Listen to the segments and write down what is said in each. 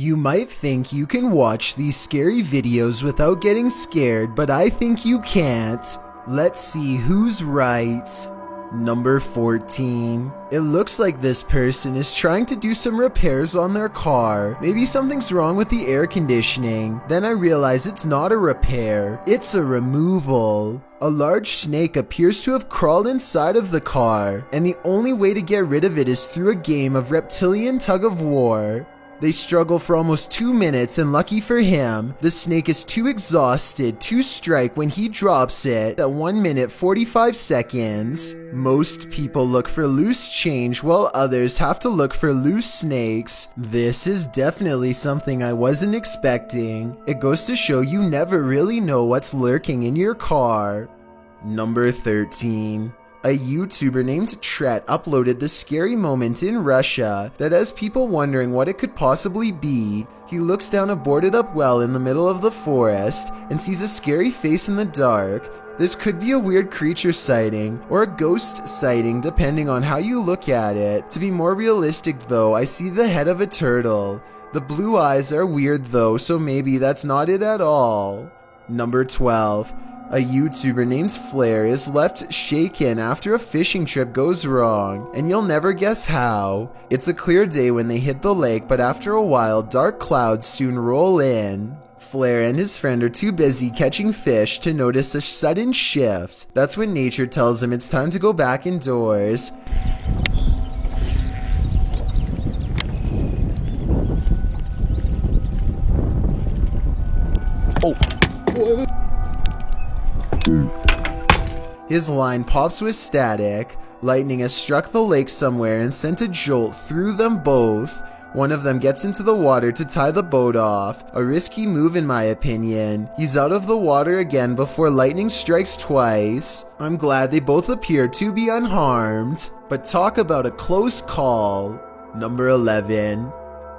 You might think you can watch these scary videos without getting scared, but I think you can't. Let's see who's right. Number 14. It looks like this person is trying to do some repairs on their car. Maybe something's wrong with the air conditioning. Then I realize it's not a repair, it's a removal. A large snake appears to have crawled inside of the car, and the only way to get rid of it is through a game of reptilian tug-of-war. They struggle for almost 2 minutes, and lucky for him, the snake is too exhausted to strike when he drops it at 1 minute 45 seconds. Most people look for loose change while others have to look for loose snakes. This is definitely something I wasn't expecting. It goes to show you never really know what's lurking in your car. Number 13. A YouTuber named Tret uploaded this scary moment in Russia that has people wondering what it could possibly be. He looks down a boarded up well in the middle of the forest and sees a scary face in the dark. This could be a weird creature sighting or a ghost sighting depending on how you look at it. To be more realistic though, I see the head of a turtle. The blue eyes are weird though, so maybe that's not it at all. Number 12. A YouTuber named Flair is left shaken after a fishing trip goes wrong, and you'll never guess how. It's a clear day when they hit the lake, but after a while, dark clouds soon roll in. Flair and his friend are too busy catching fish to notice a sudden shift. That's when nature tells him it's time to go back indoors. His line pops with static. Lightning has struck the lake somewhere and sent a jolt through them both. One of them gets into the water to tie the boat off. A risky move in my opinion. He's out of the water again before lightning strikes twice. I'm glad they both appear to be unharmed. But talk about a close call. Number 11.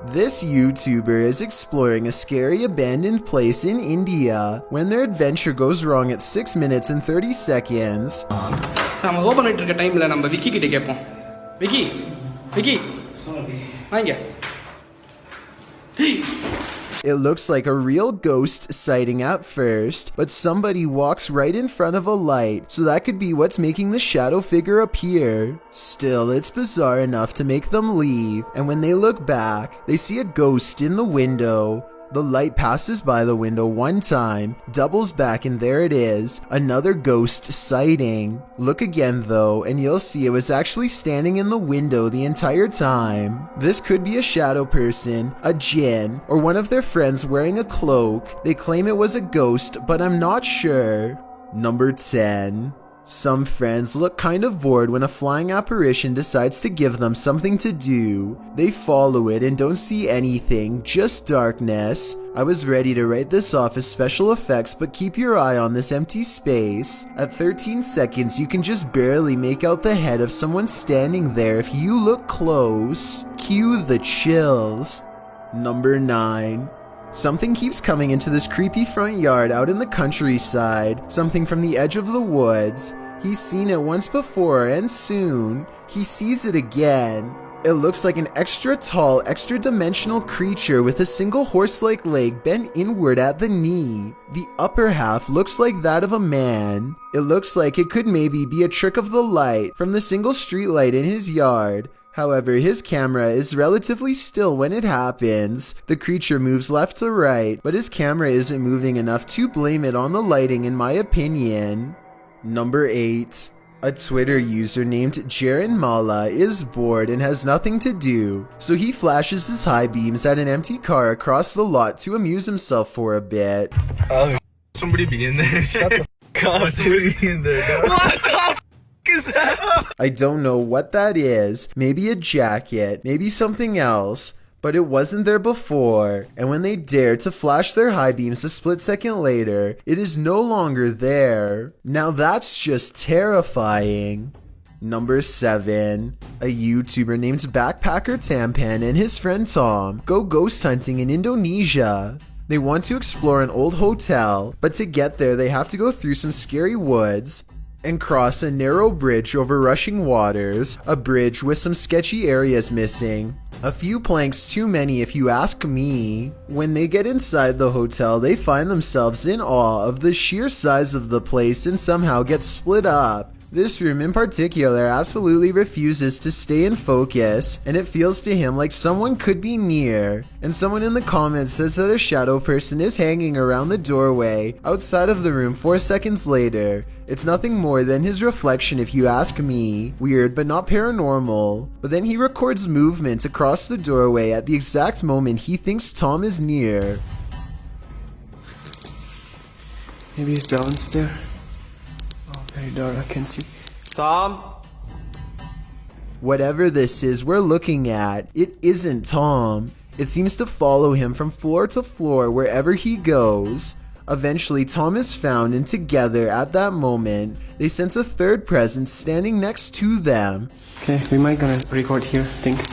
This YouTuber is exploring a scary abandoned place in India when their adventure goes wrong at 6 minutes and 30 seconds. நம்ம open பண்ணிட்டு இருக்க டைம்ல நம்ம விக்கி கிட்ட கேட்போம். விக்கி விக்கி வாங்க. It looks like a real ghost sighting at first, but somebody walks right in front of a light, so that could be what's making the shadow figure appear. Still, it's bizarre enough to make them leave, and when they look back, they see a ghost in the window. The light passes by the window one time, doubles back, and there it is, another ghost sighting. Look again though, and you'll see it was actually standing in the window the entire time. This could be a shadow person, a djinn, or one of their friends wearing a cloak. They claim it was a ghost, but I'm not sure. Number 10. Some friends look kind of bored when a flying apparition decides to give them something to do. They follow it and don't see anything, just darkness. I was ready to write this off as special effects, but keep your eye on this empty space. At 13 seconds, you can just barely make out the head of someone standing there if you look close. Cue the chills. Number 9. Something keeps coming into this creepy front yard out in the countryside, something from the edge of the woods. He's seen it once before and soon, he sees it again. It looks like an extra tall, extra dimensional creature with a single horse-like leg bent inward at the knee. The upper half looks like that of a man. It looks like it could maybe be a trick of the light from the single street light in his yard. However, his camera is relatively still when it happens. The creature moves left to right, but his camera isn't moving enough to blame it on the lighting in my opinion. Number 8. A Twitter user named Jaren Mala is bored and has nothing to do, so he flashes his high beams at an empty car across the lot to amuse himself for a bit. Oh, somebody be in there. Shut the f*** up, somebody be in there. What the f*** is that? I don't know what that is, maybe a jacket, maybe something else, but it wasn't there before, and when they dare to flash their high beams a split second later, it is no longer there. Now that's just terrifying. Number 7. A YouTuber named Backpacker Tampan and his friend Tom go ghost hunting in Indonesia. They want to explore an old hotel, but to get there they have to go through some scary woods. and cross a narrow bridge over rushing waters, a bridge with some sketchy areas missing. A few planks too many if you ask me. When they get inside the hotel, they find themselves in awe of the sheer size of the place and somehow get split up. This room in particular absolutely refuses to stay in focus, and it feels to him like someone could be near. And someone in the comments says that a shadow person is hanging around the doorway outside of the room 4 seconds later. It's nothing more than his reflection if you ask me. Weird but not paranormal. But then he records movement across the doorway at the exact moment he thinks Tom is near. Maybe he's downstairs. Oh, very dark, I can see. Tom? Whatever this is we're looking at, it isn't Tom. It seems to follow him from floor to floor wherever he goes. Eventually, Tom is found, and together at that moment, they sense a third presence standing next to them. Okay, we might gonna record here, I think.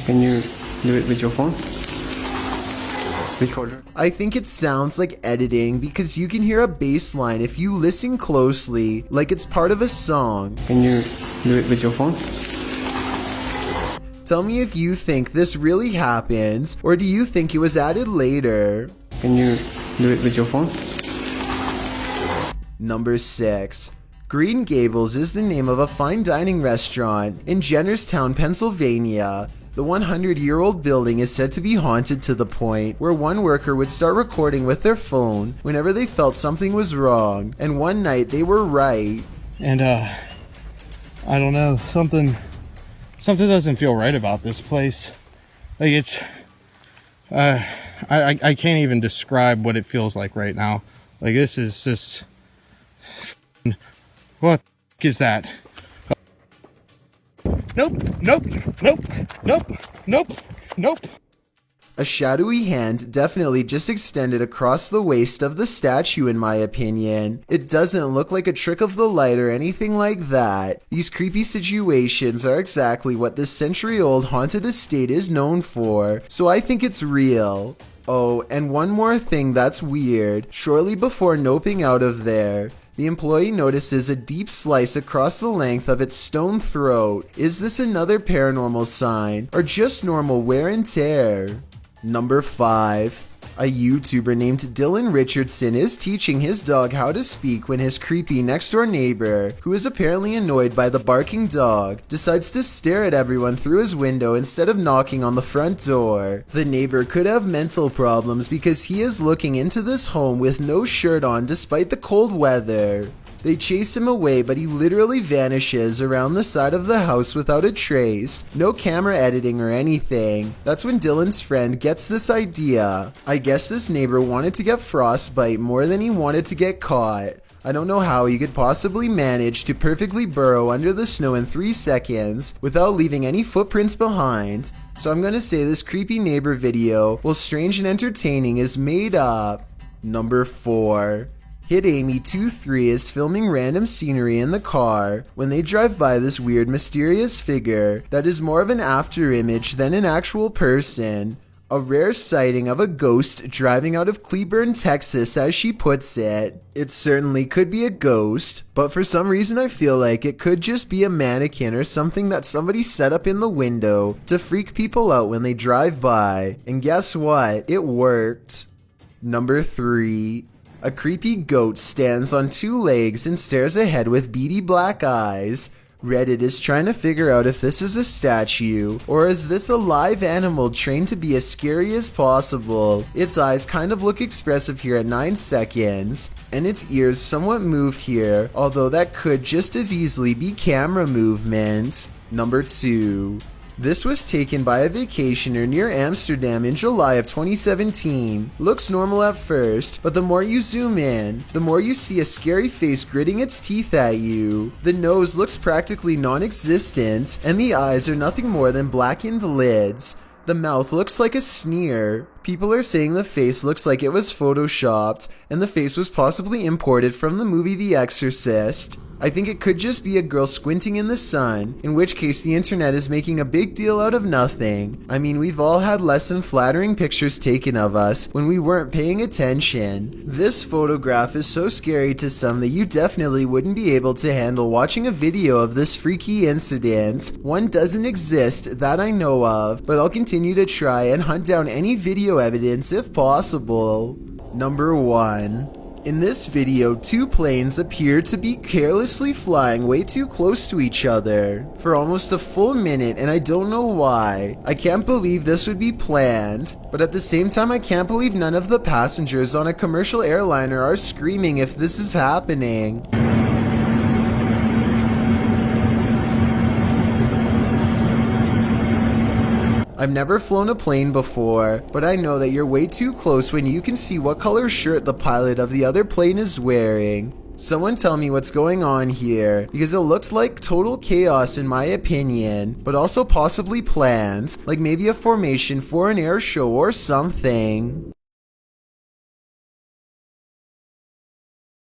Can you do it with your phone? Recorder. I think it sounds like editing because you can hear a bass line if you listen closely, like it's part of a song. Can you do it with your phone? Tell me if you think this really happens, or do you think it was added later? Can you do it with your phone? Number 6. Green Gables is the name of a fine dining restaurant in Jennerstown, Pennsylvania. The 100-year-old building is said to be haunted to the point where one worker would start recording with their phone whenever they felt something was wrong, and one night they were right. And I don't know, something doesn't feel right about this place. Like it's I can't even describe what it feels like right now. Like this is just, what the is that? Nope. A shadowy hand definitely just extended across the waist of the statue in my opinion. It doesn't look like a trick of the light or anything like that. These creepy situations are exactly what this century-old haunted estate is known for, so I think it's real. Oh, and one more thing that's weird. Shortly before noping out of there, the employee notices a deep slice across the length of its stone throat. Is this another paranormal sign, or just normal wear and tear? Number 5. A YouTuber named Dylan Richardson is teaching his dog how to speak when his creepy next-door neighbor, who is apparently annoyed by the barking dog, decides to stare at everyone through his window instead of knocking on the front door. The neighbor could have mental problems because he is looking into this home with no shirt on despite the cold weather. They chase him away, but he literally vanishes around the side of the house without a trace. No camera editing or anything. That's when Dylan's friend gets this idea. I guess this neighbor wanted to get frostbite more than he wanted to get caught. I don't know how he could possibly manage to perfectly burrow under the snow in 3 seconds without leaving any footprints behind. So I'm gonna say this creepy neighbor video, while strange and entertaining, is made up. Number 4. Hit Amy 23 is filming random scenery in the car when they drive by this weird mysterious figure that is more of an after image than an actual person. A rare sighting of a ghost driving out of Cleburne, Texas, as she puts it. It certainly could be a ghost, but for some reason I feel like it could just be a mannequin or something that somebody set up in the window to freak people out when they drive by. And guess what? It worked. Number 3. A creepy goat stands on 2 legs and stares ahead with beady black eyes. Reddit is trying to figure out if this is a statue, or is this a live animal trained to be as scary as possible. Its eyes kind of look expressive here at 9 seconds, and its ears somewhat move here, although that could just as easily be camera movement. Number 2. This was taken by a vacationer near Amsterdam in July of 2017. Looks normal at first, but the more you zoom in, the more you see a scary face gritting its teeth at you. The nose looks practically non-existent, and the eyes are nothing more than blackened lids. The mouth looks like a sneer. People are saying the face looks like it was photoshopped, and the face was possibly imported from the movie The Exorcist. I think it could just be a girl squinting in the sun, in which case the internet is making a big deal out of nothing. I mean, we've all had less than flattering pictures taken of us when we weren't paying attention. This photograph is so scary to some that you definitely wouldn't be able to handle watching a video of this freaky incident. One doesn't exist that I know of, but I'll continue to try and hunt down any video evidence if possible. Number 1. In this video, 2 planes appear to be carelessly flying way too close to each other for almost a full minute, and I don't know why. I can't believe this would be planned, but at the same time I can't believe none of the passengers on a commercial airliner are screaming if this is happening. I've never flown a plane before, but I know that you're way too close when you can see what color shirt the pilot of the other plane is wearing. Someone tell me what's going on here, because it looks like total chaos in my opinion, but also possibly planned, like maybe a formation for an air show or something.